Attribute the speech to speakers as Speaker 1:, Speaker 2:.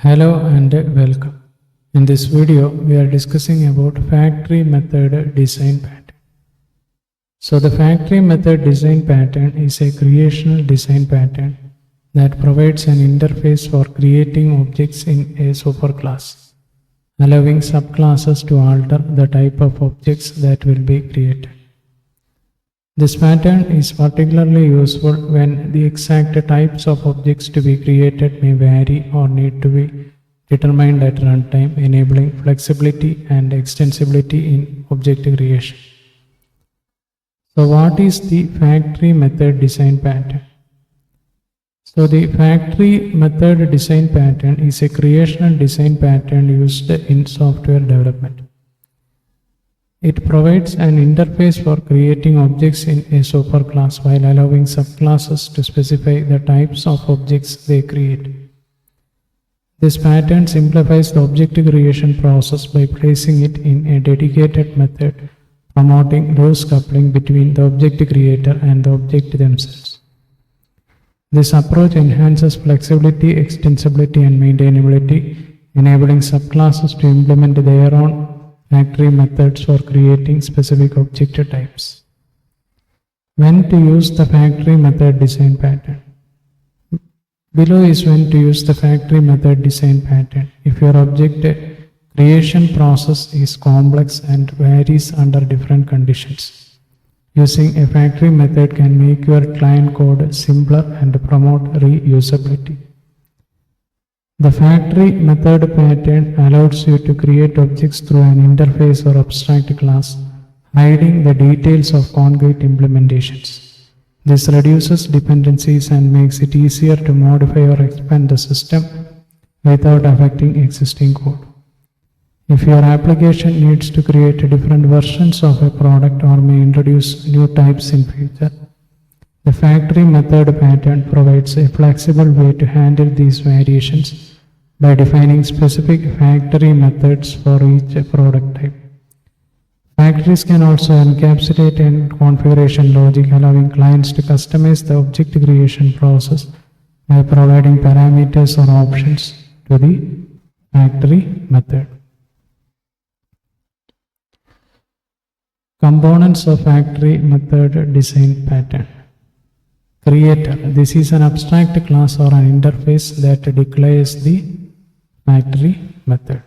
Speaker 1: Hello and welcome. In this video, we are discussing about factory method design pattern. So the factory method design pattern is a creational design pattern that provides an interface for creating objects in a superclass, allowing subclasses to alter the type of objects that will be created. This pattern is particularly useful when the exact types of objects to be created may vary or need to be determined at runtime, enabling flexibility and extensibility in object creation. So what is the factory method design pattern? So the factory method design pattern is a creational design pattern used in software development. It provides an interface for creating objects in a superclass while allowing subclasses to specify the types of objects they create. This pattern simplifies the object creation process by placing it in a dedicated method, promoting loose coupling between the object creator and the object themselves. This approach enhances flexibility, extensibility, and maintainability, enabling subclasses to implement their own factory methods for creating specific object types. When to use the factory method design pattern? Below is when to use the factory method design pattern. If your object creation process is complex and varies under different conditions, using a factory method can make your client code simpler and promote reusability. The factory method pattern allows you to create objects through an interface or abstract class, hiding the details of concrete implementations. This reduces dependencies and makes it easier to modify or expand the system without affecting existing code. If your application needs to create different versions of a product or may introduce new types in future, the factory method pattern provides a flexible way to handle these variations by defining specific factory methods for each product type. Factories can also encapsulate a configuration logic, allowing clients to customize the object creation process by providing parameters or options to the factory method. Components of factory method design pattern. Creator. This is an abstract class or an interface that declares the factory method.